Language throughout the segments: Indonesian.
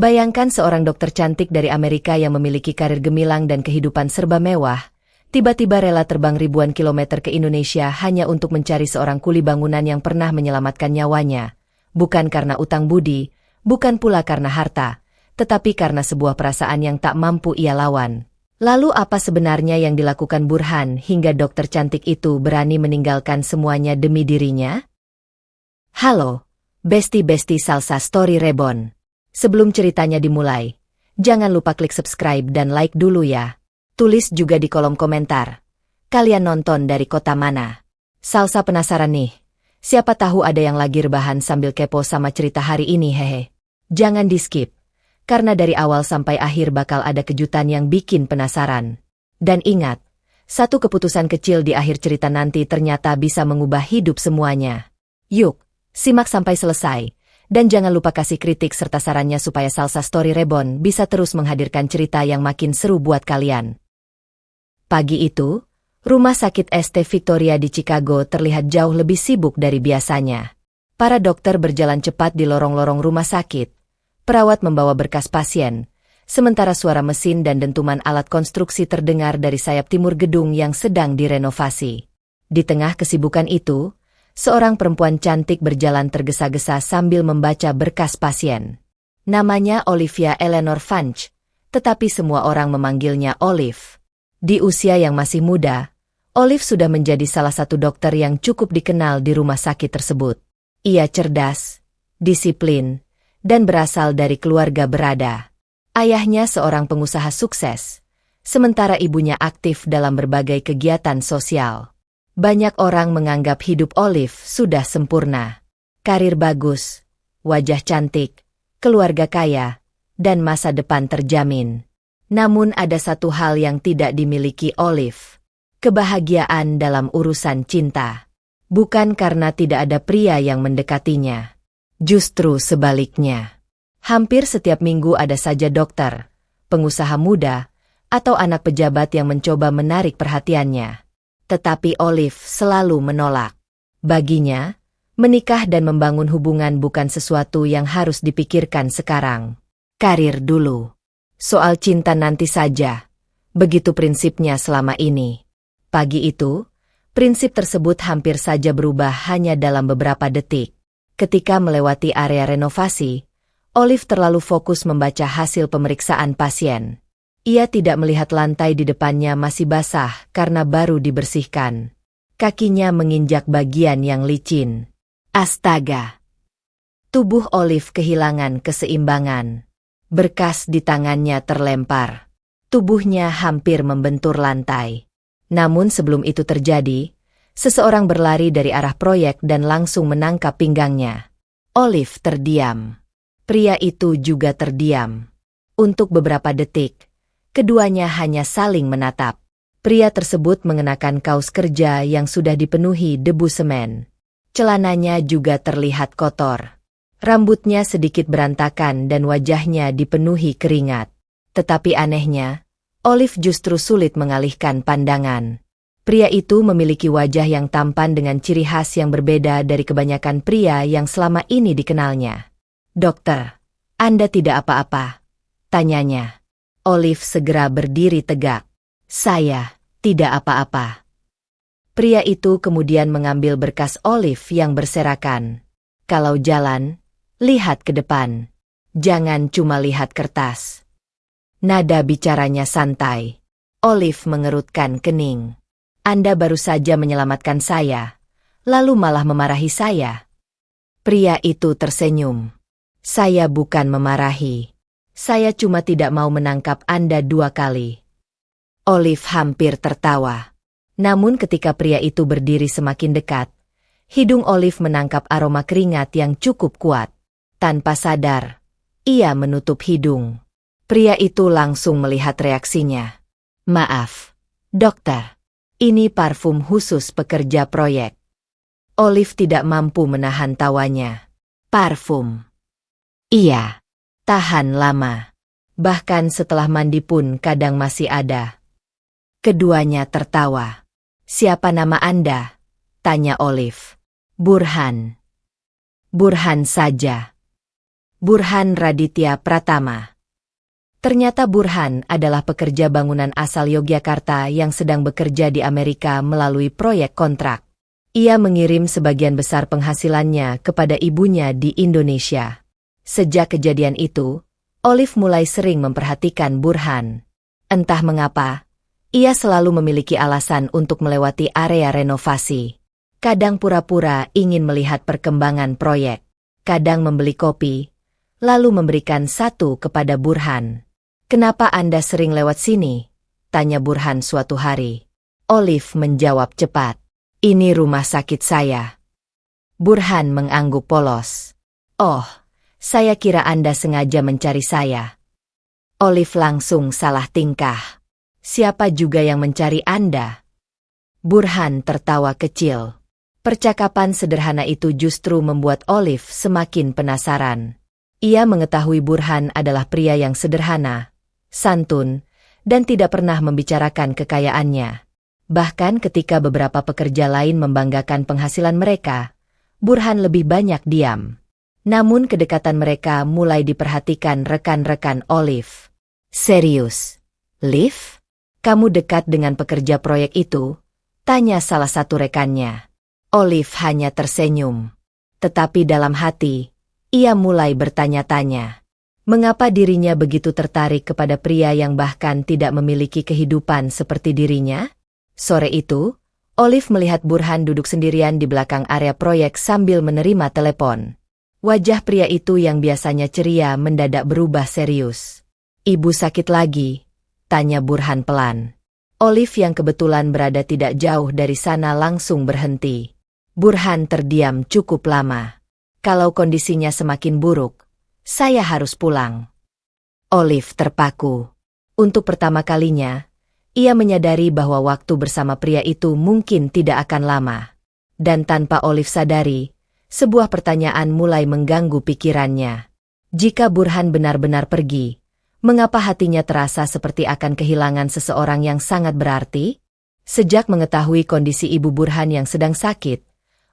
Bayangkan seorang dokter cantik dari Amerika yang memiliki karir gemilang dan kehidupan serba mewah, tiba-tiba rela terbang ribuan kilometer ke Indonesia hanya untuk mencari seorang kuli bangunan yang pernah menyelamatkan nyawanya. Bukan karena utang budi, bukan pula karena harta, tetapi karena sebuah perasaan yang tak mampu ia lawan. Lalu apa sebenarnya yang dilakukan Burhan hingga dokter cantik itu berani meninggalkan semuanya demi dirinya? Halo, besti-besti Salsa Story Reborn. Sebelum ceritanya dimulai, jangan lupa klik subscribe dan like dulu ya. Tulis juga di kolom komentar. Kalian nonton dari kota mana? Salsa penasaran nih. Siapa tahu ada yang lagi rebahan sambil kepo sama cerita hari ini hehe. Jangan di-skip. Karena dari awal sampai akhir bakal ada kejutan yang bikin penasaran. Dan ingat, satu keputusan kecil di akhir cerita nanti ternyata bisa mengubah hidup semuanya. Yuk, simak sampai selesai. Dan jangan lupa kasih kritik serta sarannya supaya Salsa Story Reborn bisa terus menghadirkan cerita yang makin seru buat kalian. Pagi itu, rumah sakit St. Victoria di Chicago terlihat jauh lebih sibuk dari biasanya. Para dokter berjalan cepat di lorong-lorong rumah sakit. Perawat membawa berkas pasien, sementara suara mesin dan dentuman alat konstruksi terdengar dari sayap timur gedung yang sedang direnovasi. Di tengah kesibukan itu, seorang perempuan cantik berjalan tergesa-gesa sambil membaca berkas pasien. Namanya Olivia Eleanor Funch, tetapi semua orang memanggilnya Olive. Di usia yang masih muda, Olive sudah menjadi salah satu dokter yang cukup dikenal di rumah sakit tersebut. Ia cerdas, disiplin, dan berasal dari keluarga berada. Ayahnya seorang pengusaha sukses, sementara ibunya aktif dalam berbagai kegiatan sosial. Banyak orang menganggap hidup Olive sudah sempurna. Karir bagus, wajah cantik, keluarga kaya, dan masa depan terjamin. Namun ada satu hal yang tidak dimiliki Olive. Kebahagiaan dalam urusan cinta. Bukan karena tidak ada pria yang mendekatinya. Justru sebaliknya. Hampir setiap minggu ada saja dokter, pengusaha muda, atau anak pejabat yang mencoba menarik perhatiannya. Tetapi Olive selalu menolak. Baginya, menikah dan membangun hubungan bukan sesuatu yang harus dipikirkan sekarang. Karir dulu. Soal cinta nanti saja. Begitu prinsipnya selama ini. Pagi itu, prinsip tersebut hampir saja berubah hanya dalam beberapa detik. Ketika melewati area renovasi, Olive terlalu fokus membaca hasil pemeriksaan pasien. Ia tidak melihat lantai di depannya masih basah karena baru dibersihkan. Kakinya menginjak bagian yang licin. Astaga! Tubuh Olive kehilangan keseimbangan. Berkas di tangannya terlempar. Tubuhnya hampir membentur lantai. Namun sebelum itu terjadi, seseorang berlari dari arah proyek dan langsung menangkap pinggangnya. Olive terdiam. Pria itu juga terdiam. Untuk beberapa detik, keduanya hanya saling menatap. Pria tersebut mengenakan kaos kerja yang sudah dipenuhi debu semen. Celananya juga terlihat kotor. Rambutnya sedikit berantakan dan wajahnya dipenuhi keringat. Tetapi anehnya, Olive justru sulit mengalihkan pandangan. Pria itu memiliki wajah yang tampan dengan ciri khas yang berbeda dari kebanyakan pria yang selama ini dikenalnya. "Dokter, Anda tidak apa-apa?" tanyanya. Olive segera berdiri tegak. "Saya tidak apa-apa." Pria itu kemudian mengambil berkas Olive yang berserakan. "Kalau jalan, lihat ke depan. Jangan cuma lihat kertas." Nada bicaranya santai. Olive mengerutkan kening. "Anda baru saja menyelamatkan saya, lalu malah memarahi saya." Pria itu tersenyum. "Saya bukan memarahi. Saya cuma tidak mau menangkap Anda 2 kali." Olive hampir tertawa. Namun ketika pria itu berdiri semakin dekat, hidung Olive menangkap aroma keringat yang cukup kuat. Tanpa sadar, ia menutup hidung. Pria itu langsung melihat reaksinya. "Maaf, dokter. Ini parfum khusus pekerja proyek." Olive tidak mampu menahan tawanya. "Parfum? Iya. Tahan lama. Bahkan setelah mandi pun kadang masih ada." Keduanya tertawa. "Siapa nama Anda?" tanya Olive. "Burhan." "Burhan saja." Burhan Raditya Pratama. Ternyata Burhan adalah pekerja bangunan asal Yogyakarta yang sedang bekerja di Amerika melalui proyek kontrak. Ia mengirim sebagian besar penghasilannya kepada ibunya di Indonesia. Sejak kejadian itu, Olive mulai sering memperhatikan Burhan. Entah mengapa, ia selalu memiliki alasan untuk melewati area renovasi. Kadang pura-pura ingin melihat perkembangan proyek. Kadang membeli kopi, lalu memberikan satu kepada Burhan. "Kenapa Anda sering lewat sini?" tanya Burhan suatu hari. Olive menjawab cepat, "Ini rumah sakit saya." Burhan mengangguk polos. "Oh, saya kira Anda sengaja mencari saya." Olive langsung salah tingkah. "Siapa juga yang mencari Anda?" Burhan tertawa kecil. Percakapan sederhana itu justru membuat Olive semakin penasaran. Ia mengetahui Burhan adalah pria yang sederhana, santun, dan tidak pernah membicarakan kekayaannya. Bahkan ketika beberapa pekerja lain membanggakan penghasilan mereka, Burhan lebih banyak diam. Namun kedekatan mereka mulai diperhatikan rekan-rekan Olive. "Serius, Liv? Kamu dekat dengan pekerja proyek itu?" tanya salah satu rekannya. Olive hanya tersenyum. Tetapi dalam hati, ia mulai bertanya-tanya. Mengapa dirinya begitu tertarik kepada pria yang bahkan tidak memiliki kehidupan seperti dirinya? Sore itu, Olive melihat Burhan duduk sendirian di belakang area proyek sambil menerima telepon. Wajah pria itu yang biasanya ceria mendadak berubah serius. "Ibu sakit lagi?" tanya Burhan pelan. Olive yang kebetulan berada tidak jauh dari sana langsung berhenti. Burhan terdiam cukup lama. "Kalau kondisinya semakin buruk, saya harus pulang." Olive terpaku. Untuk pertama kalinya, ia menyadari bahwa waktu bersama pria itu mungkin tidak akan lama. Dan tanpa Olive sadari, sebuah pertanyaan mulai mengganggu pikirannya. Jika Burhan benar-benar pergi, mengapa hatinya terasa seperti akan kehilangan seseorang yang sangat berarti? Sejak mengetahui kondisi ibu Burhan yang sedang sakit,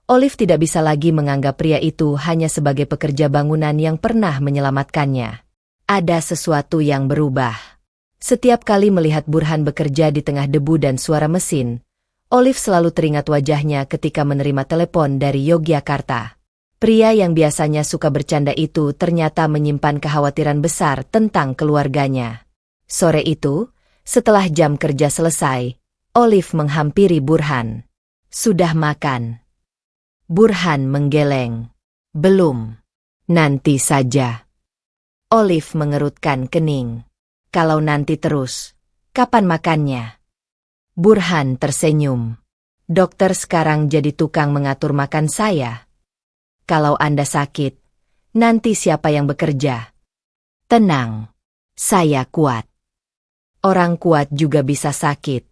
Olive tidak bisa lagi menganggap pria itu hanya sebagai pekerja bangunan yang pernah menyelamatkannya. Ada sesuatu yang berubah. Setiap kali melihat Burhan bekerja di tengah debu dan suara mesin, Olive selalu teringat wajahnya ketika menerima telepon dari Yogyakarta. Pria yang biasanya suka bercanda itu ternyata menyimpan kekhawatiran besar tentang keluarganya. Sore itu, setelah jam kerja selesai, Olive menghampiri Burhan. "Sudah makan?" Burhan menggeleng. "Belum. Nanti saja." Olive mengerutkan kening. "Kalau nanti terus, kapan makannya?" Burhan tersenyum. "Dokter sekarang jadi tukang mengatur makan saya. Kalau Anda sakit, nanti siapa yang bekerja?" "Tenang, saya kuat." Orang kuat juga bisa sakit.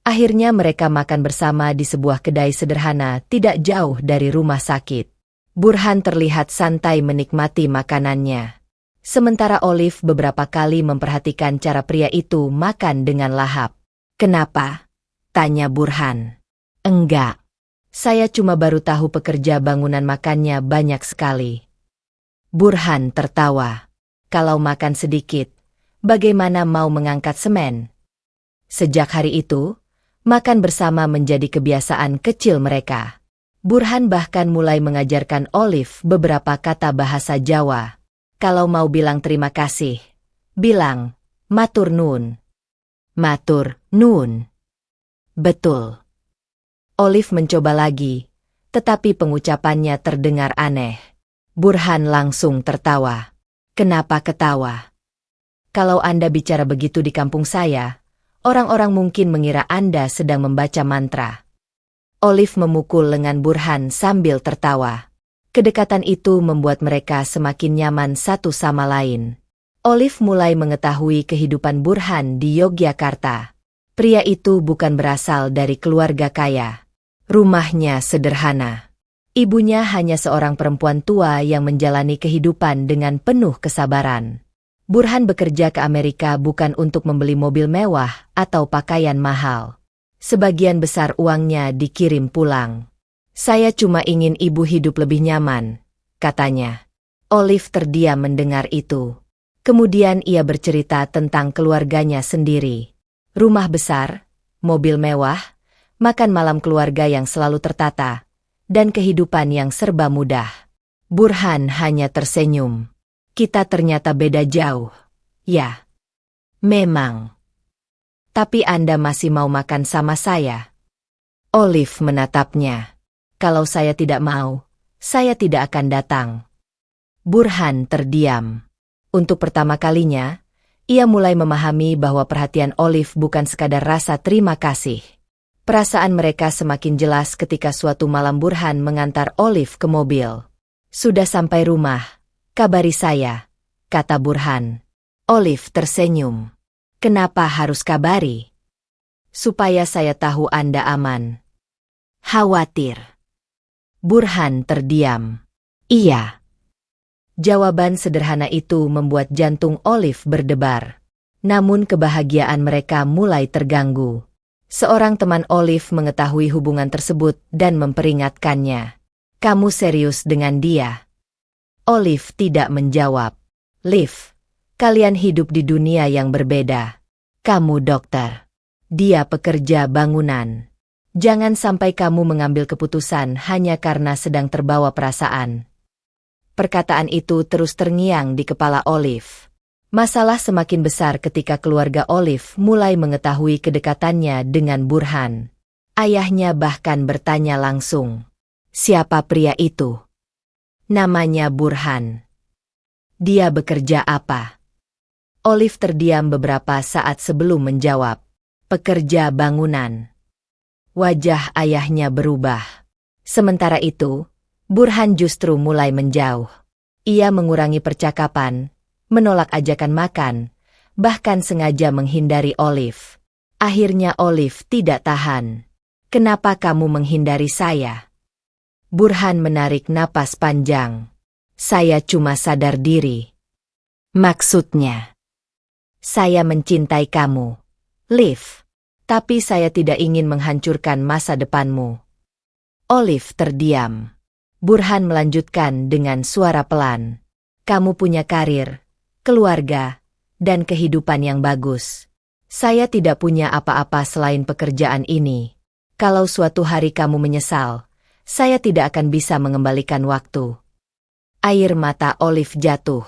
Akhirnya mereka makan bersama di sebuah kedai sederhana tidak jauh dari rumah sakit. Burhan terlihat santai menikmati makanannya. Sementara Olive beberapa kali memperhatikan cara pria itu makan dengan lahap. "Kenapa?" tanya Burhan. "Enggak. Saya cuma baru tahu pekerja bangunan makannya banyak sekali." Burhan tertawa. "Kalau makan sedikit, bagaimana mau mengangkat semen?" Sejak hari itu, makan bersama menjadi kebiasaan kecil mereka. Burhan bahkan mulai mengajarkan Olive beberapa kata bahasa Jawa. Kalau mau bilang terima kasih, bilang, "Matur nuwun." "Matur nuwun." "Betul." Olive mencoba lagi, tetapi pengucapannya terdengar aneh. Burhan langsung tertawa. "Kenapa ketawa?" "Kalau Anda bicara begitu di kampung saya, orang-orang mungkin mengira Anda sedang membaca mantra." Olive memukul lengan Burhan sambil tertawa. Kedekatan itu membuat mereka semakin nyaman satu sama lain. Olive mulai mengetahui kehidupan Burhan di Yogyakarta. Pria itu bukan berasal dari keluarga kaya. Rumahnya sederhana. Ibunya hanya seorang perempuan tua yang menjalani kehidupan dengan penuh kesabaran. Burhan bekerja ke Amerika bukan untuk membeli mobil mewah atau pakaian mahal. Sebagian besar uangnya dikirim pulang. "Saya cuma ingin ibu hidup lebih nyaman," katanya. Olive terdiam mendengar itu. Kemudian ia bercerita tentang keluarganya sendiri. Rumah besar, mobil mewah, makan malam keluarga yang selalu tertata, dan kehidupan yang serba mudah. Burhan hanya tersenyum. Kita ternyata beda jauh. Ya, memang. Tapi Anda masih mau makan sama saya? Olive menatapnya. Kalau saya tidak mau, saya tidak akan datang. Burhan terdiam. Untuk pertama kalinya, ia mulai memahami bahwa perhatian Olive bukan sekadar rasa terima kasih. Perasaan mereka semakin jelas ketika suatu malam Burhan mengantar Olive ke mobil. Sudah sampai rumah, kabari saya, kata Burhan. Olive tersenyum. Kenapa harus kabari? Supaya saya tahu Anda aman. Khawatir. Burhan terdiam. Iya. Jawaban sederhana itu membuat jantung Olive berdebar. Namun kebahagiaan mereka mulai terganggu. Seorang teman Olive mengetahui hubungan tersebut dan memperingatkannya. Kamu serius dengan dia? Olive tidak menjawab. Liv, kalian hidup di dunia yang berbeda. Kamu dokter. Dia pekerja bangunan. Jangan sampai kamu mengambil keputusan hanya karena sedang terbawa perasaan. Perkataan itu terus terngiang di kepala Olive. Masalah semakin besar ketika keluarga Olive mulai mengetahui kedekatannya dengan Burhan. Ayahnya bahkan bertanya langsung, siapa pria itu? Namanya Burhan. Dia bekerja apa? Olive terdiam beberapa saat sebelum menjawab. Pekerja bangunan. Wajah ayahnya berubah. Sementara itu, Burhan justru mulai menjauh. Ia mengurangi percakapan, menolak ajakan makan, bahkan sengaja menghindari Olive. Akhirnya Olive tidak tahan. Kenapa kamu menghindari saya? Burhan menarik napas panjang. Saya cuma sadar diri. Maksudnya? Saya mencintai kamu, Liv. Tapi saya tidak ingin menghancurkan masa depanmu. Olive terdiam. Burhan melanjutkan dengan suara pelan. Kamu punya karir, keluarga, dan kehidupan yang bagus. Saya tidak punya apa-apa selain pekerjaan ini. Kalau suatu hari kamu menyesal, saya tidak akan bisa mengembalikan waktu. Air mata Olive jatuh.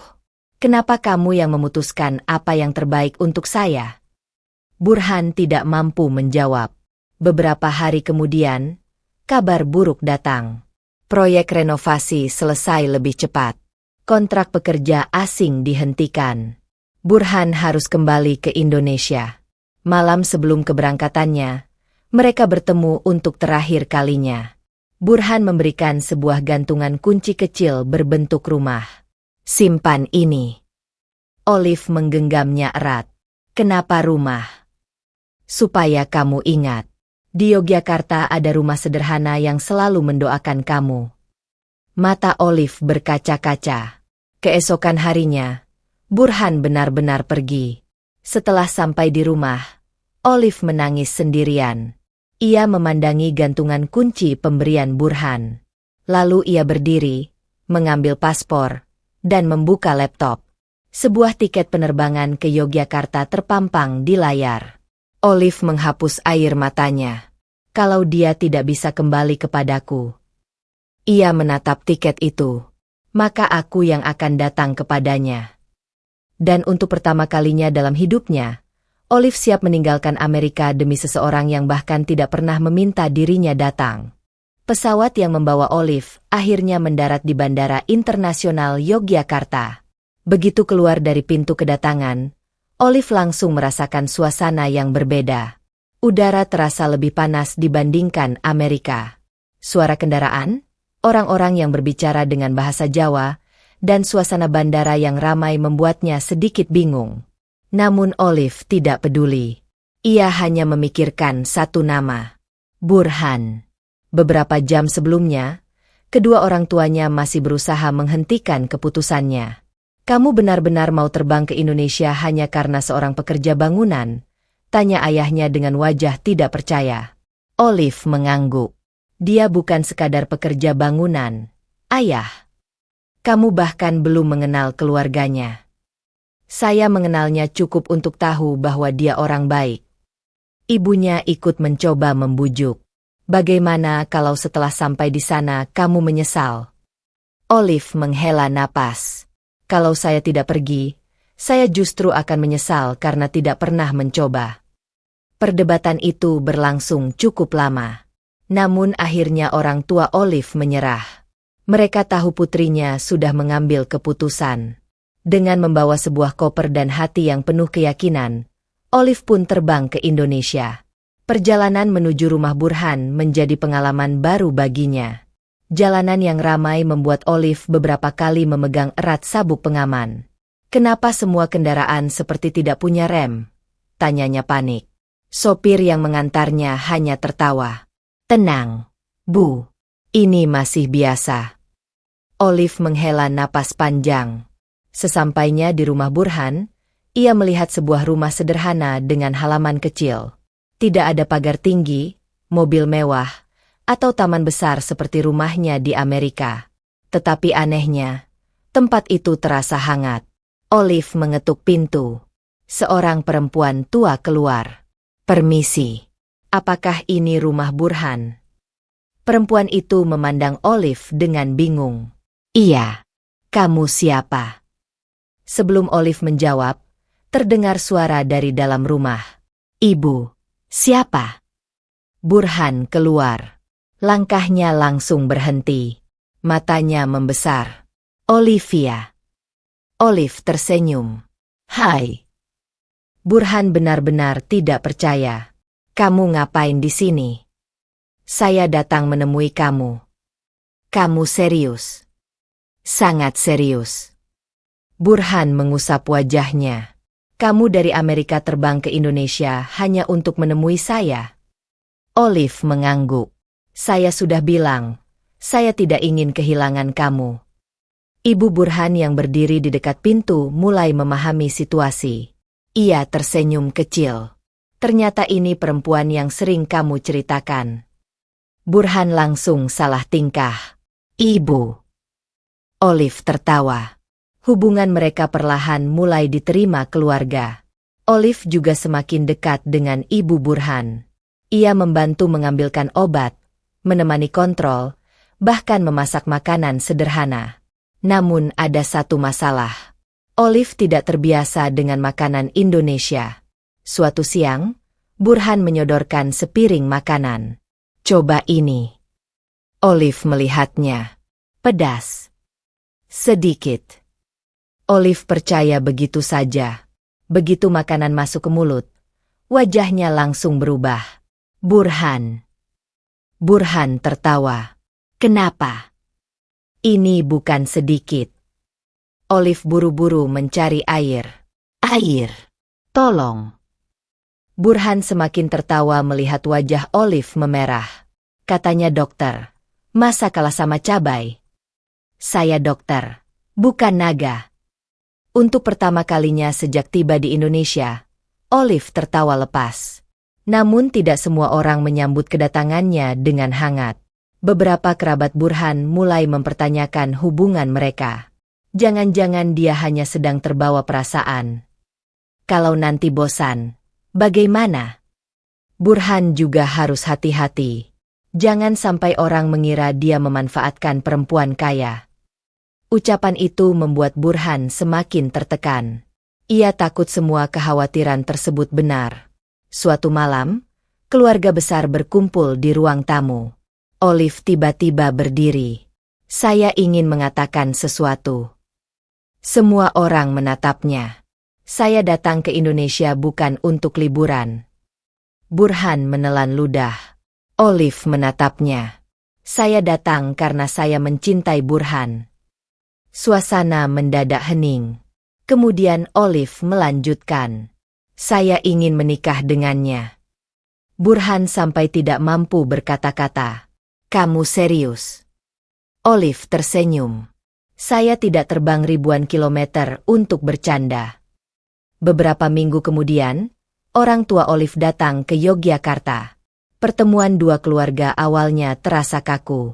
Kenapa kamu yang memutuskan apa yang terbaik untuk saya? Burhan tidak mampu menjawab. Beberapa hari kemudian, kabar buruk datang. Proyek renovasi selesai lebih cepat. Kontrak pekerja asing dihentikan. Burhan harus kembali ke Indonesia. Malam sebelum keberangkatannya, mereka bertemu untuk terakhir kalinya. Burhan memberikan sebuah gantungan kunci kecil berbentuk rumah. Simpan ini. Olive menggenggamnya erat. Kenapa rumah? Supaya kamu ingat. Di Yogyakarta ada rumah sederhana yang selalu mendoakan kamu. Mata Olive berkaca-kaca. Keesokan harinya, Burhan benar-benar pergi. Setelah sampai di rumah, Olive menangis sendirian. Ia memandangi gantungan kunci pemberian Burhan. Lalu ia berdiri, mengambil paspor, dan membuka laptop. Sebuah tiket penerbangan ke Yogyakarta terpampang di layar. Olive menghapus air matanya. Kalau dia tidak bisa kembali kepadaku. Ia menatap tiket itu. Maka aku yang akan datang kepadanya. Dan untuk pertama kalinya dalam hidupnya, Olive siap meninggalkan Amerika demi seseorang yang bahkan tidak pernah meminta dirinya datang. Pesawat yang membawa Olive akhirnya mendarat di Bandara Internasional Yogyakarta. Begitu keluar dari pintu kedatangan, Olive langsung merasakan suasana yang berbeda. Udara terasa lebih panas dibandingkan Amerika. Suara kendaraan, orang-orang yang berbicara dengan bahasa Jawa, dan suasana bandara yang ramai membuatnya sedikit bingung. Namun Olive tidak peduli. Ia hanya memikirkan satu nama. Burhan. Beberapa jam sebelumnya, kedua orang tuanya masih berusaha menghentikan keputusannya. Kamu benar-benar mau terbang ke Indonesia hanya karena seorang pekerja bangunan? Tanya ayahnya dengan wajah tidak percaya. Olive mengangguk. Dia bukan sekadar pekerja bangunan, ayah. Kamu bahkan belum mengenal keluarganya. Saya mengenalnya cukup untuk tahu bahwa dia orang baik. Ibunya ikut mencoba membujuk. Bagaimana kalau setelah sampai di sana kamu menyesal? Olive menghela napas. Kalau saya tidak pergi, saya justru akan menyesal karena tidak pernah mencoba. Perdebatan itu berlangsung cukup lama. Namun akhirnya orang tua Olive menyerah. Mereka tahu putrinya sudah mengambil keputusan. Dengan membawa sebuah koper dan hati yang penuh keyakinan, Olive pun terbang ke Indonesia. Perjalanan menuju rumah Burhan menjadi pengalaman baru baginya. Jalanan yang ramai membuat Olive beberapa kali memegang erat sabuk pengaman. "Kenapa semua kendaraan seperti tidak punya rem?" tanyanya panik. Sopir yang mengantarnya hanya tertawa. "Tenang, Bu. Ini masih biasa." Olive menghela napas panjang. Sesampainya di rumah Burhan, ia melihat sebuah rumah sederhana dengan halaman kecil. Tidak ada pagar tinggi, mobil mewah, atau taman besar seperti rumahnya di Amerika. Tetapi anehnya, tempat itu terasa hangat. Olive mengetuk pintu. Seorang perempuan tua keluar. "Permisi. Apakah ini rumah Burhan?" Perempuan itu memandang Olive dengan bingung. "Iya. Kamu siapa?" Sebelum Olive menjawab, terdengar suara dari dalam rumah. "Ibu, siapa?" Burhan keluar. Langkahnya langsung berhenti. Matanya membesar. "Olivia." Olive tersenyum. "Hai." Burhan benar-benar tidak percaya. "Kamu ngapain di sini?" "Saya datang menemui kamu." "Kamu serius?" "Sangat serius." Burhan mengusap wajahnya. "Kamu dari Amerika terbang ke Indonesia hanya untuk menemui saya?" Olive mengangguk. "Saya sudah bilang, saya tidak ingin kehilangan kamu." Ibu Burhan yang berdiri di dekat pintu mulai memahami situasi. Ia tersenyum kecil. "Ternyata ini perempuan yang sering kamu ceritakan." Burhan langsung salah tingkah. "Ibu." Olive tertawa. Hubungan mereka perlahan mulai diterima keluarga. Olive juga semakin dekat dengan Ibu Burhan. Ia membantu mengambilkan obat, menemani kontrol, bahkan memasak makanan sederhana. Namun ada satu masalah. Olive tidak terbiasa dengan makanan Indonesia. Suatu siang, Burhan menyodorkan sepiring makanan. "Coba ini." Olive melihatnya. "Pedas." "Sedikit." Olive percaya begitu saja. Begitu makanan masuk ke mulut, wajahnya langsung berubah. "Burhan." Burhan tertawa. "Kenapa?" "Ini bukan sedikit." Olive buru-buru mencari air. "Air. Tolong." Burhan semakin tertawa melihat wajah Olive memerah. Katanya, "Dokter, masa kalah sama cabai?" "Saya dokter, bukan naga." Untuk pertama kalinya sejak tiba di Indonesia, Olive tertawa lepas. Namun tidak semua orang menyambut kedatangannya dengan hangat. Beberapa kerabat Burhan mulai mempertanyakan hubungan mereka. Jangan-jangan dia hanya sedang terbawa perasaan. Kalau nanti bosan, bagaimana? Burhan juga harus hati-hati. Jangan sampai orang mengira dia memanfaatkan perempuan kaya. Ucapan itu membuat Burhan semakin tertekan. Ia takut semua kekhawatiran tersebut benar. Suatu malam, keluarga besar berkumpul di ruang tamu. Olive tiba-tiba berdiri. "Saya ingin mengatakan sesuatu." Semua orang menatapnya. "Saya datang ke Indonesia bukan untuk liburan." Burhan menelan ludah. Olive menatapnya. "Saya datang karena saya mencintai Burhan." Suasana mendadak hening. Kemudian Olive melanjutkan. "Saya ingin menikah dengannya." Burhan sampai tidak mampu berkata-kata. "Kamu serius?" Olive tersenyum. "Saya tidak terbang ribuan kilometer untuk bercanda." Beberapa minggu kemudian, orang tua Olive datang ke Yogyakarta. Pertemuan dua keluarga awalnya terasa kaku.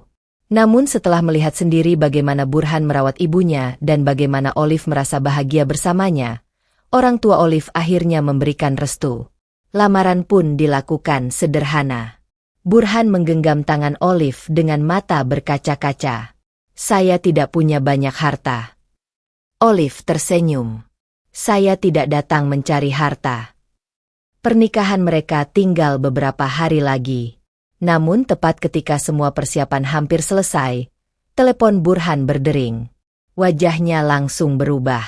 Namun setelah melihat sendiri bagaimana Burhan merawat ibunya dan bagaimana Olive merasa bahagia bersamanya, orang tua Olive akhirnya memberikan restu. Lamaran pun dilakukan sederhana. Burhan menggenggam tangan Olive dengan mata berkaca-kaca. "Saya tidak punya banyak harta." Olive tersenyum. "Saya tidak datang mencari harta." Pernikahan mereka tinggal beberapa hari lagi. Namun tepat ketika semua persiapan hampir selesai, telepon Burhan berdering. Wajahnya langsung berubah.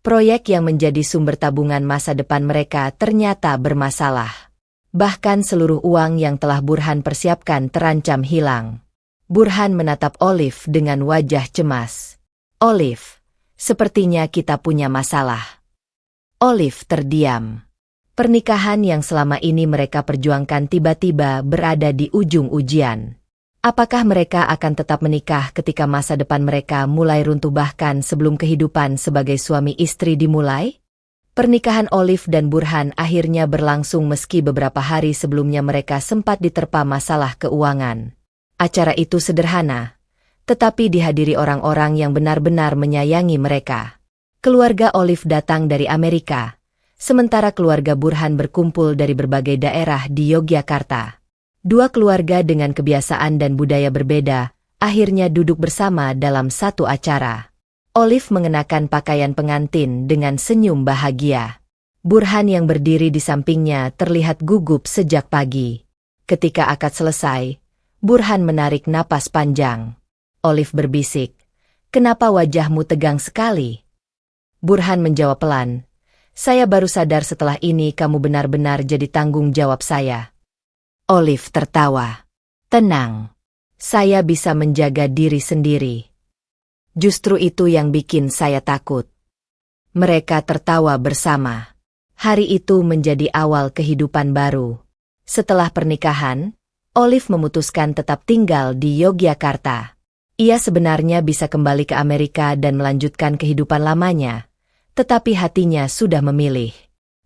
Proyek yang menjadi sumber tabungan masa depan mereka ternyata bermasalah. Bahkan seluruh uang yang telah Burhan persiapkan terancam hilang. Burhan menatap Olive dengan wajah cemas. "Olive, sepertinya kita punya masalah." Olive terdiam. Pernikahan yang selama ini mereka perjuangkan tiba-tiba berada di ujung ujian. Apakah mereka akan tetap menikah ketika masa depan mereka mulai runtuh bahkan sebelum kehidupan sebagai suami istri dimulai? Pernikahan Olive dan Burhan akhirnya berlangsung meski beberapa hari sebelumnya mereka sempat diterpa masalah keuangan. Acara itu sederhana, tetapi dihadiri orang-orang yang benar-benar menyayangi mereka. Keluarga Olive datang dari Amerika, sementara keluarga Burhan berkumpul dari berbagai daerah di Yogyakarta. Dua keluarga dengan kebiasaan dan budaya berbeda, akhirnya duduk bersama dalam satu acara. Olive mengenakan pakaian pengantin dengan senyum bahagia. Burhan yang berdiri di sampingnya terlihat gugup sejak pagi. Ketika akad selesai, Burhan menarik napas panjang. Olive berbisik, "Kenapa wajahmu tegang sekali?" Burhan menjawab pelan, "Saya baru sadar setelah ini kamu benar-benar jadi tanggung jawab saya." Olive tertawa. "Tenang, saya bisa menjaga diri sendiri." Justru itu yang bikin saya takut. Mereka tertawa bersama. Hari itu menjadi awal kehidupan baru. Setelah pernikahan, Olive memutuskan tetap tinggal di Yogyakarta. Ia sebenarnya bisa kembali ke Amerika dan melanjutkan kehidupan lamanya, tetapi hatinya sudah memilih.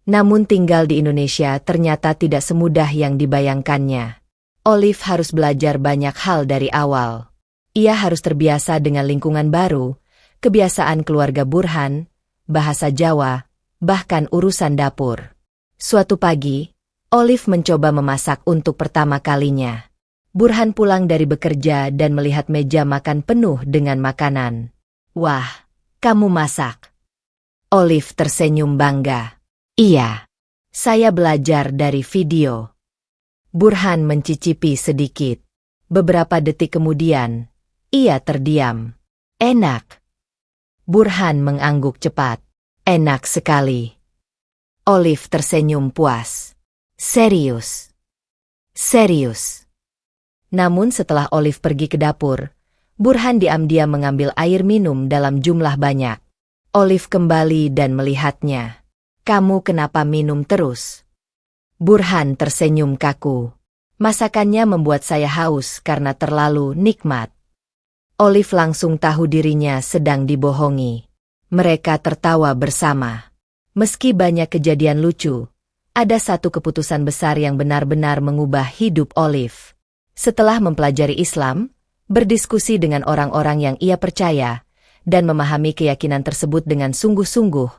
Namun tinggal di Indonesia ternyata tidak semudah yang dibayangkannya. Olive harus belajar banyak hal dari awal. Ia harus terbiasa dengan lingkungan baru, kebiasaan keluarga Burhan, bahasa Jawa, bahkan urusan dapur. Suatu pagi, Olive mencoba memasak untuk pertama kalinya. Burhan pulang dari bekerja dan melihat meja makan penuh dengan makanan. "Wah, kamu masak." Olive tersenyum bangga. "Iya, saya belajar dari video." Burhan mencicipi sedikit. Beberapa detik kemudian, ia terdiam. "Enak." Burhan mengangguk cepat. "Enak sekali." Olive tersenyum puas. "Serius? Serius?" Namun setelah Olive pergi ke dapur, Burhan diam-diam mengambil air minum dalam jumlah banyak. Olive kembali dan melihatnya. "Kamu kenapa minum terus?" Burhan tersenyum kaku. "Masakannya membuat saya haus karena terlalu nikmat." Olive langsung tahu dirinya sedang dibohongi. Mereka tertawa bersama. Meski banyak kejadian lucu, ada satu keputusan besar yang benar-benar mengubah hidup Olive. Setelah mempelajari Islam, berdiskusi dengan orang-orang yang ia percaya, dan memahami keyakinan tersebut dengan sungguh-sungguh,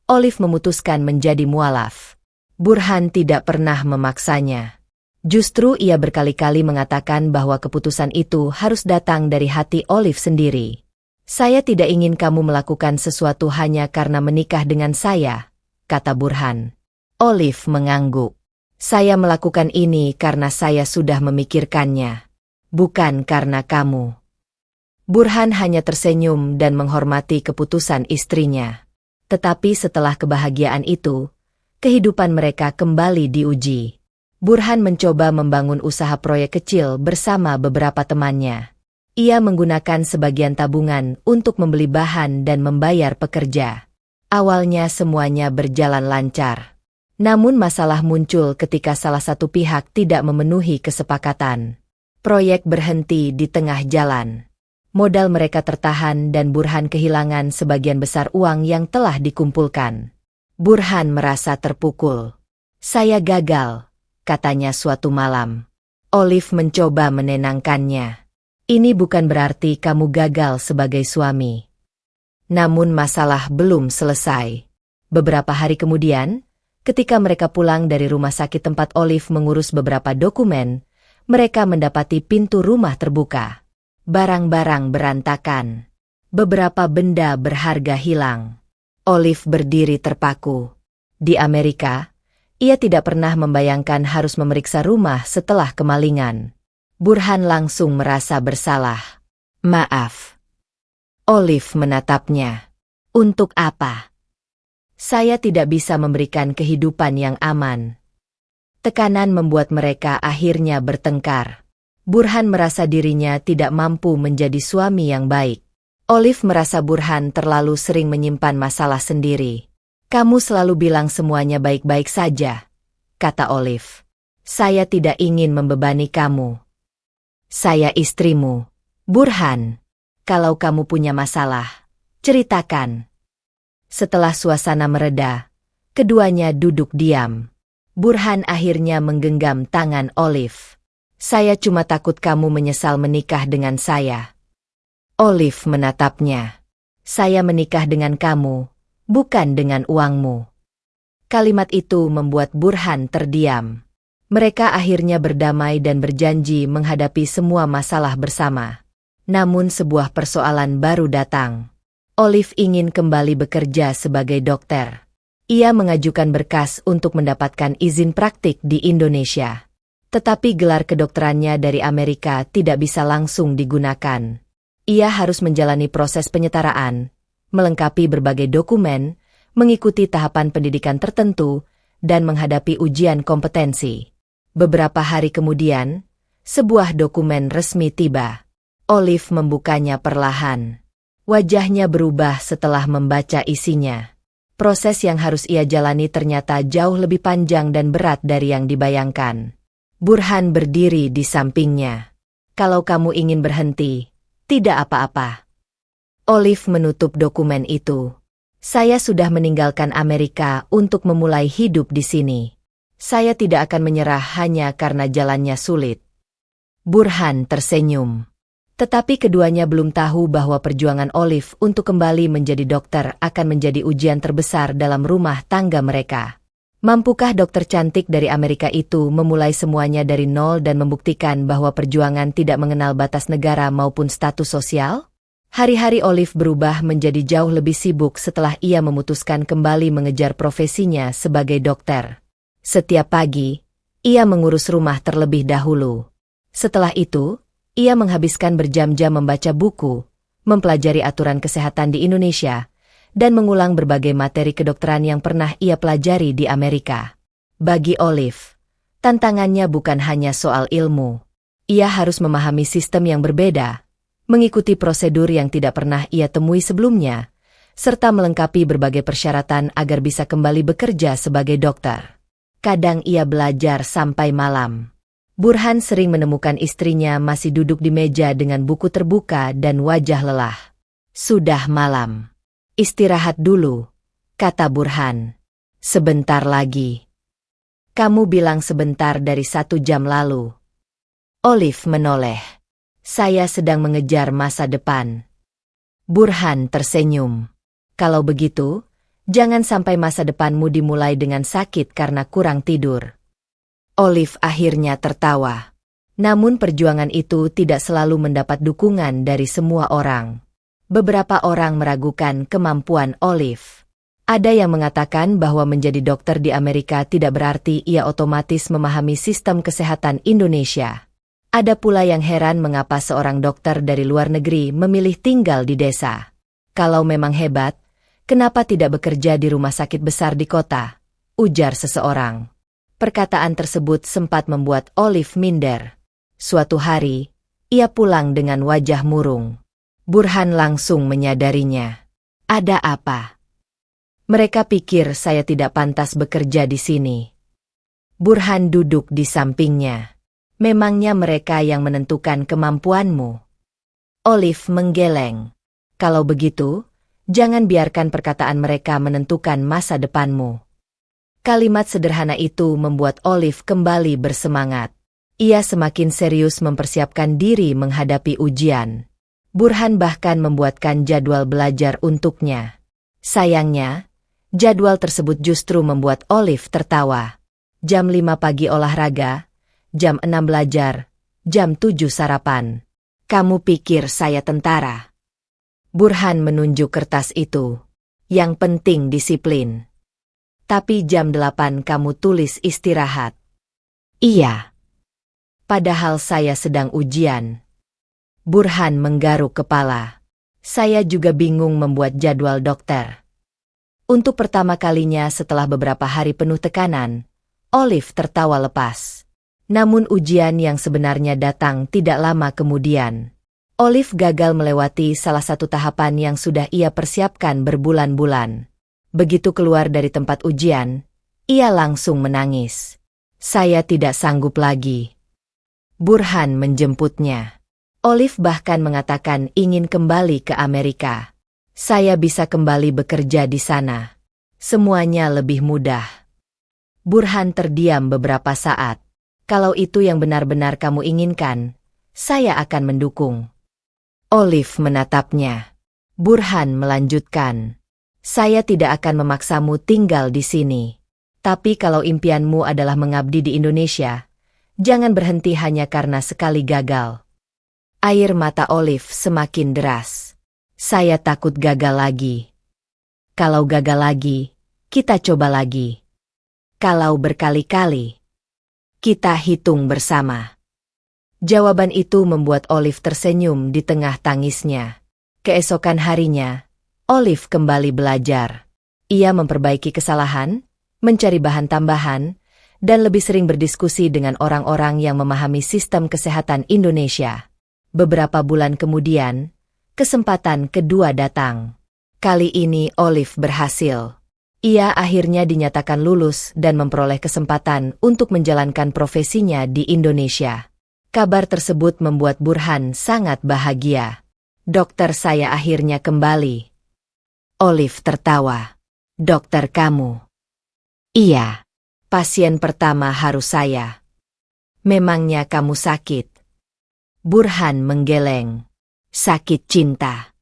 Olive memutuskan menjadi mualaf. Burhan tidak pernah memaksanya. Justru ia berkali-kali mengatakan bahwa keputusan itu harus datang dari hati Olive sendiri. "Saya tidak ingin kamu melakukan sesuatu hanya karena menikah dengan saya," kata Burhan. Olive mengangguk. "Saya melakukan ini karena saya sudah memikirkannya, bukan karena kamu." Burhan hanya tersenyum dan menghormati keputusan istrinya. Tetapi setelah kebahagiaan itu, kehidupan mereka kembali diuji. Burhan mencoba membangun usaha proyek kecil bersama beberapa temannya. Ia menggunakan sebagian tabungan untuk membeli bahan dan membayar pekerja. Awalnya semuanya berjalan lancar. Namun masalah muncul ketika salah satu pihak tidak memenuhi kesepakatan. Proyek berhenti di tengah jalan. Modal mereka tertahan dan Burhan kehilangan sebagian besar uang yang telah dikumpulkan. Burhan merasa terpukul. "Saya gagal," katanya suatu malam. Olive mencoba menenangkannya. Ini bukan berarti kamu gagal sebagai suami. Namun masalah belum selesai. Beberapa hari kemudian, ketika mereka pulang dari rumah sakit tempat Olive mengurus beberapa dokumen, mereka mendapati pintu rumah terbuka. Barang-barang berantakan. Beberapa benda berharga hilang. Olive berdiri terpaku. Di Amerika, ia tidak pernah membayangkan harus memeriksa rumah setelah kemalingan. Burhan langsung merasa bersalah. Maaf. Olive menatapnya. Untuk apa? Saya tidak bisa memberikan kehidupan yang aman. Tekanan membuat mereka akhirnya bertengkar. Burhan merasa dirinya tidak mampu menjadi suami yang baik. Olive merasa Burhan terlalu sering menyimpan masalah sendiri. Kamu selalu bilang semuanya baik-baik saja, kata Olive. Saya tidak ingin membebani kamu. Saya istrimu. Burhan, kalau kamu punya masalah, ceritakan. Setelah suasana mereda, keduanya duduk diam. Burhan akhirnya menggenggam tangan Olive. Saya cuma takut kamu menyesal menikah dengan saya. Olive menatapnya. Saya menikah dengan kamu, bukan dengan uangmu. Kalimat itu membuat Burhan terdiam. Mereka akhirnya berdamai dan berjanji menghadapi semua masalah bersama. Namun sebuah persoalan baru datang. Olive ingin kembali bekerja sebagai dokter. Ia mengajukan berkas untuk mendapatkan izin praktik di Indonesia. Tetapi gelar kedokterannya dari Amerika tidak bisa langsung digunakan. Ia harus menjalani proses penyetaraan, melengkapi berbagai dokumen, mengikuti tahapan pendidikan tertentu, dan menghadapi ujian kompetensi. Beberapa hari kemudian, sebuah dokumen resmi tiba. Olive membukanya perlahan. Wajahnya berubah setelah membaca isinya. Proses yang harus ia jalani ternyata jauh lebih panjang dan berat dari yang dibayangkan. Burhan berdiri di sampingnya. Kalau kamu ingin berhenti, tidak apa-apa. Olive menutup dokumen itu. Saya sudah meninggalkan Amerika untuk memulai hidup di sini. Saya tidak akan menyerah hanya karena jalannya sulit. Burhan tersenyum. Tetapi keduanya belum tahu bahwa perjuangan Olive untuk kembali menjadi dokter akan menjadi ujian terbesar dalam rumah tangga mereka. Mampukah dokter cantik dari Amerika itu memulai semuanya dari nol dan membuktikan bahwa perjuangan tidak mengenal batas negara maupun status sosial? Hari-hari Olive berubah menjadi jauh lebih sibuk setelah ia memutuskan kembali mengejar profesinya sebagai dokter. Setiap pagi, ia mengurus rumah terlebih dahulu. Setelah itu, ia menghabiskan berjam-jam membaca buku, mempelajari aturan kesehatan di Indonesia, dan mengulang berbagai materi kedokteran yang pernah ia pelajari di Amerika. Bagi Olive, tantangannya bukan hanya soal ilmu. Ia harus memahami sistem yang berbeda, mengikuti prosedur yang tidak pernah ia temui sebelumnya, serta melengkapi berbagai persyaratan agar bisa kembali bekerja sebagai dokter. Kadang ia belajar sampai malam. Burhan sering menemukan istrinya masih duduk di meja dengan buku terbuka dan wajah lelah. Sudah malam. Istirahat dulu, kata Burhan. Sebentar lagi. Kamu bilang sebentar dari 1 jam lalu. Olive menoleh. Saya sedang mengejar masa depan. Burhan tersenyum. Kalau begitu, jangan sampai masa depanmu dimulai dengan sakit karena kurang tidur. Olive akhirnya tertawa. Namun perjuangan itu tidak selalu mendapat dukungan dari semua orang. Beberapa orang meragukan kemampuan Olive. Ada yang mengatakan bahwa menjadi dokter di Amerika tidak berarti ia otomatis memahami sistem kesehatan Indonesia. Ada pula yang heran mengapa seorang dokter dari luar negeri memilih tinggal di desa. Kalau memang hebat, kenapa tidak bekerja di rumah sakit besar di kota? Ujar seseorang. Perkataan tersebut sempat membuat Olive minder. Suatu hari, ia pulang dengan wajah murung. Burhan langsung menyadarinya. Ada apa? Mereka pikir saya tidak pantas bekerja di sini. Burhan duduk di sampingnya. Memangnya mereka yang menentukan kemampuanmu? Olive menggeleng. Kalau begitu, jangan biarkan perkataan mereka menentukan masa depanmu. Kalimat sederhana itu membuat Olive kembali bersemangat. Ia semakin serius mempersiapkan diri menghadapi ujian. Burhan bahkan membuatkan jadwal belajar untuknya. Sayangnya, jadwal tersebut justru membuat Olive tertawa. Jam 5 pagi olahraga, jam 6 belajar, jam 7 sarapan. Kamu pikir saya tentara? Burhan menunjuk kertas itu. Yang penting disiplin. Tapi jam 8 kamu tulis istirahat. Iya. Padahal saya sedang ujian. Burhan menggaruk kepala. Saya juga bingung membuat jadwal dokter. Untuk pertama kalinya setelah beberapa hari penuh tekanan, Olive tertawa lepas. Namun ujian yang sebenarnya datang tidak lama kemudian. Olive gagal melewati salah satu tahapan yang sudah ia persiapkan berbulan-bulan. Begitu keluar dari tempat ujian, ia langsung menangis. Saya tidak sanggup lagi. Burhan menjemputnya. Olive bahkan mengatakan ingin kembali ke Amerika. Saya bisa kembali bekerja di sana. Semuanya lebih mudah. Burhan terdiam beberapa saat. Kalau itu yang benar-benar kamu inginkan, saya akan mendukung. Olive menatapnya. Burhan melanjutkan. Saya tidak akan memaksamu tinggal di sini. Tapi kalau impianmu adalah mengabdi di Indonesia, jangan berhenti hanya karena sekali gagal. Air mata Olive semakin deras. Saya takut gagal lagi. Kalau gagal lagi, kita coba lagi. Kalau berkali-kali, kita hitung bersama. Jawaban itu membuat Olive tersenyum di tengah tangisnya. Keesokan harinya, Olive kembali belajar. Ia memperbaiki kesalahan, mencari bahan tambahan, dan lebih sering berdiskusi dengan orang-orang yang memahami sistem kesehatan Indonesia. Beberapa bulan kemudian, kesempatan kedua datang. Kali ini Olive berhasil. Ia akhirnya dinyatakan lulus dan memperoleh kesempatan untuk menjalankan profesinya di Indonesia. Kabar tersebut membuat Burhan sangat bahagia. Dokter saya akhirnya kembali. Olive tertawa. Dokter kamu? Iya. Pasien pertama harus saya. Memangnya kamu sakit? Burhan menggeleng. Sakit cinta.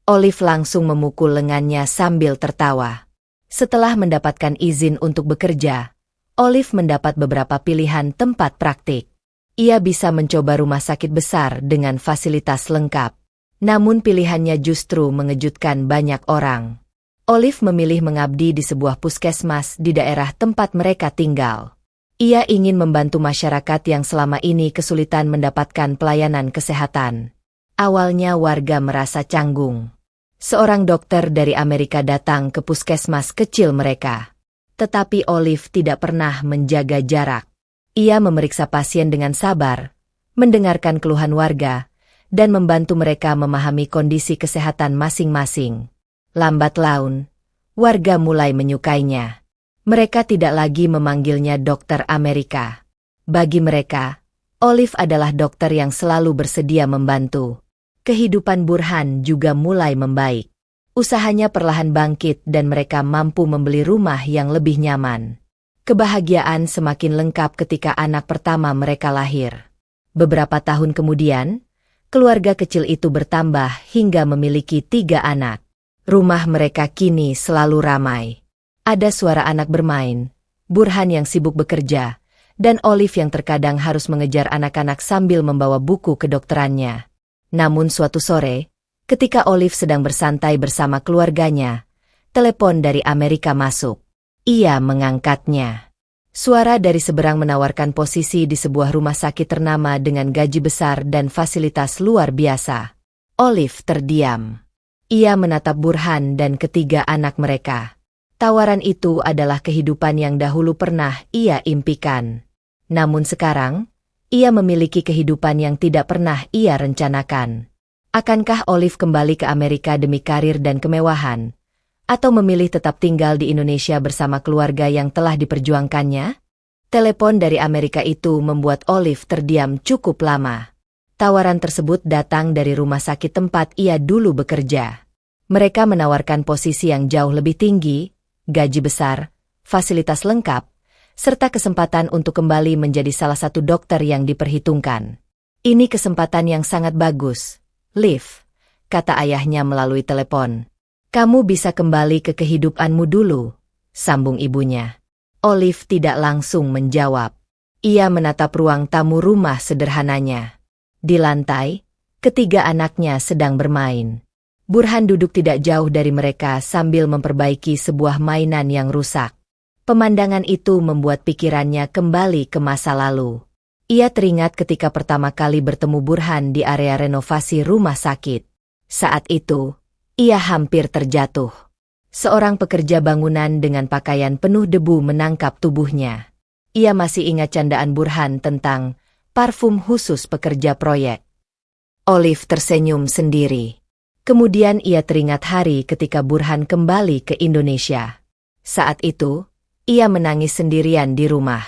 Olive langsung memukul lengannya sambil tertawa. Setelah mendapatkan izin untuk bekerja, Olive mendapat beberapa pilihan tempat praktik. Ia bisa mencoba rumah sakit besar dengan fasilitas lengkap. Namun pilihannya justru mengejutkan banyak orang. Olive memilih mengabdi di sebuah puskesmas di daerah tempat mereka tinggal. Ia ingin membantu masyarakat yang selama ini kesulitan mendapatkan pelayanan kesehatan. Awalnya warga merasa canggung. Seorang dokter dari Amerika datang ke puskesmas kecil mereka. Tetapi Olive tidak pernah menjaga jarak. Ia memeriksa pasien dengan sabar, mendengarkan keluhan warga, dan membantu mereka memahami kondisi kesehatan masing-masing. Lambat laun, warga mulai menyukainya. Mereka tidak lagi memanggilnya dokter Amerika. Bagi mereka, Olive adalah dokter yang selalu bersedia membantu. Kehidupan Burhan juga mulai membaik. Usahanya perlahan bangkit dan mereka mampu membeli rumah yang lebih nyaman. Kebahagiaan semakin lengkap ketika anak pertama mereka lahir. Beberapa tahun kemudian, keluarga kecil itu bertambah hingga memiliki 3 anak. Rumah mereka kini selalu ramai. Ada suara anak bermain, Burhan yang sibuk bekerja, dan Olive yang terkadang harus mengejar anak-anak sambil membawa buku kedokterannya. Namun suatu sore, ketika Olive sedang bersantai bersama keluarganya, telepon dari Amerika masuk. Ia mengangkatnya. Suara dari seberang menawarkan posisi di sebuah rumah sakit ternama dengan gaji besar dan fasilitas luar biasa. Olive terdiam. Ia menatap Burhan dan ketiga anak mereka. Tawaran itu adalah kehidupan yang dahulu pernah ia impikan. Namun sekarang, ia memiliki kehidupan yang tidak pernah ia rencanakan. Akankah Olive kembali ke Amerika demi karir dan kemewahan? Atau memilih tetap tinggal di Indonesia bersama keluarga yang telah diperjuangkannya? Telepon dari Amerika itu membuat Olive terdiam cukup lama. Tawaran tersebut datang dari rumah sakit tempat ia dulu bekerja. Mereka menawarkan posisi yang jauh lebih tinggi, gaji besar, fasilitas lengkap, serta kesempatan untuk kembali menjadi salah satu dokter yang diperhitungkan. Ini kesempatan yang sangat bagus, Liv, kata ayahnya melalui telepon. Kamu bisa kembali ke kehidupanmu dulu, sambung ibunya. Olive tidak langsung menjawab. Ia menatap ruang tamu rumah sederhananya. Di lantai, ketiga anaknya sedang bermain. Burhan duduk tidak jauh dari mereka sambil memperbaiki sebuah mainan yang rusak. Pemandangan itu membuat pikirannya kembali ke masa lalu. Ia teringat ketika pertama kali bertemu Burhan di area renovasi rumah sakit. Saat itu, ia hampir terjatuh. Seorang pekerja bangunan dengan pakaian penuh debu menangkap tubuhnya. Ia masih ingat candaan Burhan tentang parfum khusus pekerja proyek. Olive tersenyum sendiri. Kemudian ia teringat hari ketika Burhan kembali ke Indonesia. Saat itu, ia menangis sendirian di rumah.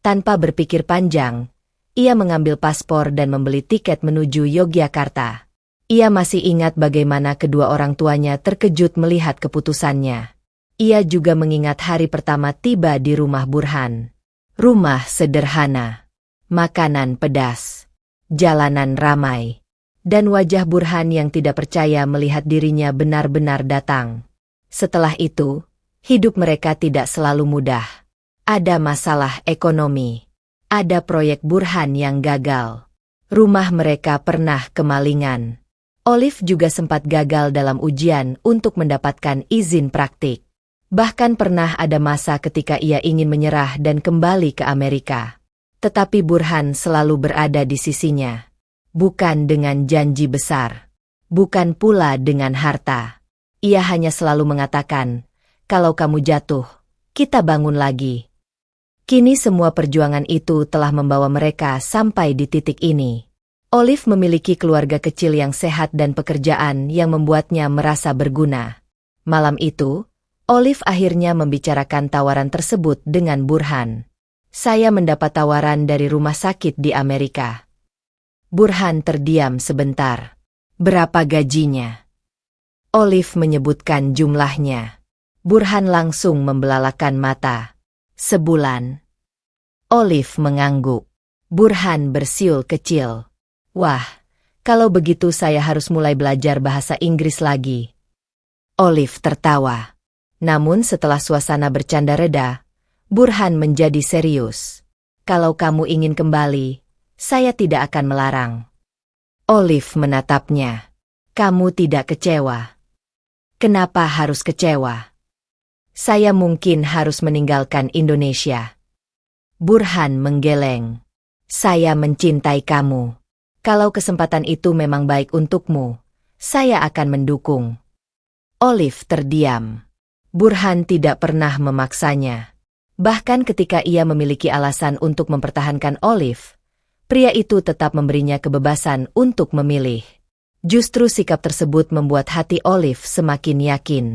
Tanpa berpikir panjang, ia mengambil paspor dan membeli tiket menuju Yogyakarta. Ia masih ingat bagaimana kedua orang tuanya terkejut melihat keputusannya. Ia juga mengingat hari pertama tiba di rumah Burhan. Rumah sederhana, makanan pedas, jalanan ramai, dan wajah Burhan yang tidak percaya melihat dirinya benar-benar datang. Setelah itu, hidup mereka tidak selalu mudah. Ada masalah ekonomi. Ada proyek Burhan yang gagal. Rumah mereka pernah kemalingan. Olive juga sempat gagal dalam ujian untuk mendapatkan izin praktik. Bahkan pernah ada masa ketika ia ingin menyerah dan kembali ke Amerika. Tetapi Burhan selalu berada di sisinya. Bukan dengan janji besar. Bukan pula dengan harta. Ia hanya selalu mengatakan, kalau kamu jatuh, kita bangun lagi. Kini semua perjuangan itu telah membawa mereka sampai di titik ini. Olive memiliki keluarga kecil yang sehat dan pekerjaan yang membuatnya merasa berguna. Malam itu, Olive akhirnya membicarakan tawaran tersebut dengan Burhan. Saya mendapat tawaran dari rumah sakit di Amerika. Burhan terdiam sebentar. Berapa gajinya? Olive menyebutkan jumlahnya. Burhan langsung membelalakan mata. Sebulan. Olive mengangguk. Burhan bersiul kecil. Wah, kalau begitu saya harus mulai belajar bahasa Inggris lagi. Olive tertawa. Namun setelah suasana bercanda reda, Burhan menjadi serius. Kalau kamu ingin kembali, saya tidak akan melarang. Olive menatapnya. Kamu tidak kecewa. Kenapa harus kecewa? Saya mungkin harus meninggalkan Indonesia. Burhan menggeleng. Saya mencintai kamu. Kalau kesempatan itu memang baik untukmu, saya akan mendukung. Olive terdiam. Burhan tidak pernah memaksanya. Bahkan ketika ia memiliki alasan untuk mempertahankan Olive, pria itu tetap memberinya kebebasan untuk memilih. Justru sikap tersebut membuat hati Olive semakin yakin.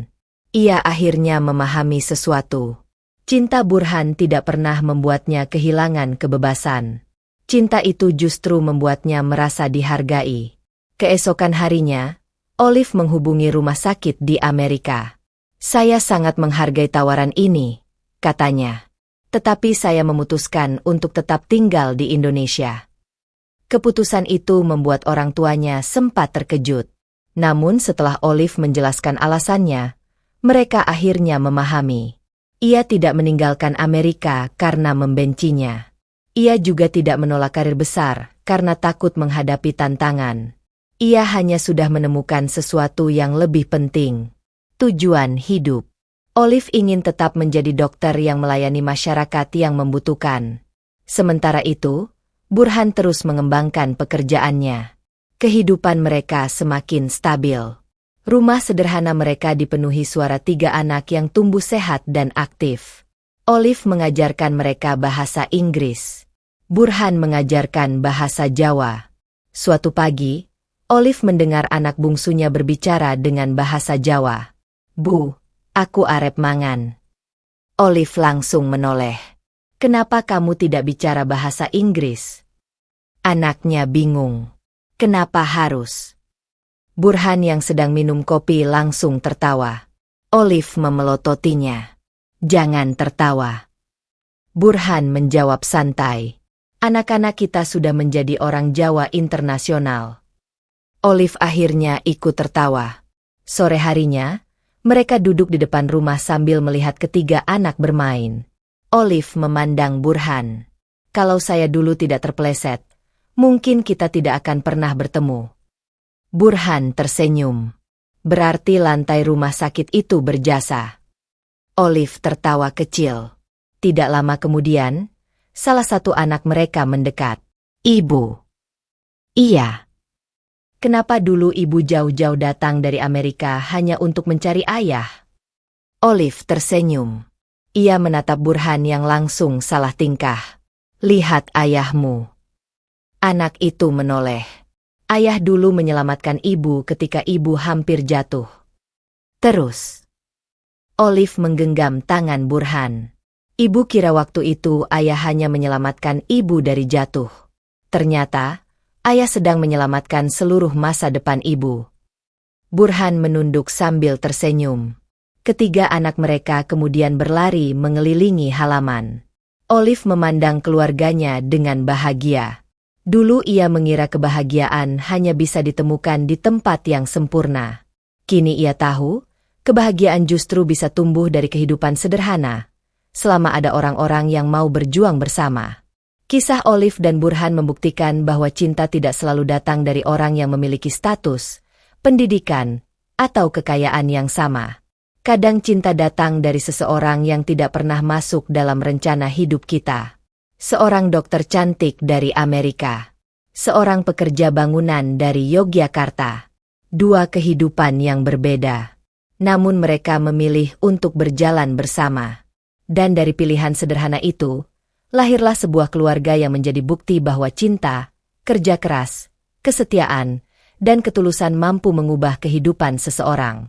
Ia akhirnya memahami sesuatu. Cinta Burhan tidak pernah membuatnya kehilangan kebebasan. Cinta itu justru membuatnya merasa dihargai. Keesokan harinya, Olive menghubungi rumah sakit di Amerika. Saya sangat menghargai tawaran ini, katanya. Tetapi saya memutuskan untuk tetap tinggal di Indonesia. Keputusan itu membuat orang tuanya sempat terkejut. Namun setelah Olive menjelaskan alasannya, mereka akhirnya memahami. Ia tidak meninggalkan Amerika karena membencinya. Ia juga tidak menolak karir besar karena takut menghadapi tantangan. Ia hanya sudah menemukan sesuatu yang lebih penting. Tujuan hidup. Olive ingin tetap menjadi dokter yang melayani masyarakat yang membutuhkan. Sementara itu, Burhan terus mengembangkan pekerjaannya. Kehidupan mereka semakin stabil. Rumah sederhana mereka dipenuhi suara 3 anak yang tumbuh sehat dan aktif. Olive mengajarkan mereka bahasa Inggris. Burhan mengajarkan bahasa Jawa. Suatu pagi, Olive mendengar anak bungsunya berbicara dengan bahasa Jawa. Bu, aku arep mangan. Olive langsung menoleh. Kenapa kamu tidak bicara bahasa Inggris? Anaknya bingung. Kenapa harus? Burhan yang sedang minum kopi langsung tertawa. Olive memelototinya. Jangan tertawa. Burhan menjawab santai. Anak-anak kita sudah menjadi orang Jawa internasional. Olive akhirnya ikut tertawa. Sore harinya, mereka duduk di depan rumah sambil melihat ketiga anak bermain. Olive memandang Burhan. Kalau saya dulu tidak terpeleset, mungkin kita tidak akan pernah bertemu. Burhan tersenyum. Berarti lantai rumah sakit itu berjasa. Olive tertawa kecil. Tidak lama kemudian, salah satu anak mereka mendekat. Ibu. Iya. Kenapa dulu ibu jauh-jauh datang dari Amerika hanya untuk mencari ayah? Olive tersenyum. Ia menatap Burhan yang langsung salah tingkah. Lihat ayahmu. Anak itu menoleh. Ayah dulu menyelamatkan ibu ketika ibu hampir jatuh. Terus. Olive menggenggam tangan Burhan. Ibu kira waktu itu ayah hanya menyelamatkan ibu dari jatuh. Ternyata, ayah sedang menyelamatkan seluruh masa depan ibu. Burhan menunduk sambil tersenyum. Ketiga anak mereka kemudian berlari mengelilingi halaman. Olive memandang keluarganya dengan bahagia. Dulu ia mengira kebahagiaan hanya bisa ditemukan di tempat yang sempurna. Kini ia tahu, kebahagiaan justru bisa tumbuh dari kehidupan sederhana, selama ada orang-orang yang mau berjuang bersama. Kisah Olive dan Burhan membuktikan bahwa cinta tidak selalu datang dari orang yang memiliki status, pendidikan, atau kekayaan yang sama. Kadang cinta datang dari seseorang yang tidak pernah masuk dalam rencana hidup kita. Seorang dokter cantik dari Amerika. Seorang pekerja bangunan dari Yogyakarta. Dua kehidupan yang berbeda. Namun mereka memilih untuk berjalan bersama. Dan dari pilihan sederhana itu, lahirlah sebuah keluarga yang menjadi bukti bahwa cinta, kerja keras, kesetiaan, dan ketulusan mampu mengubah kehidupan seseorang.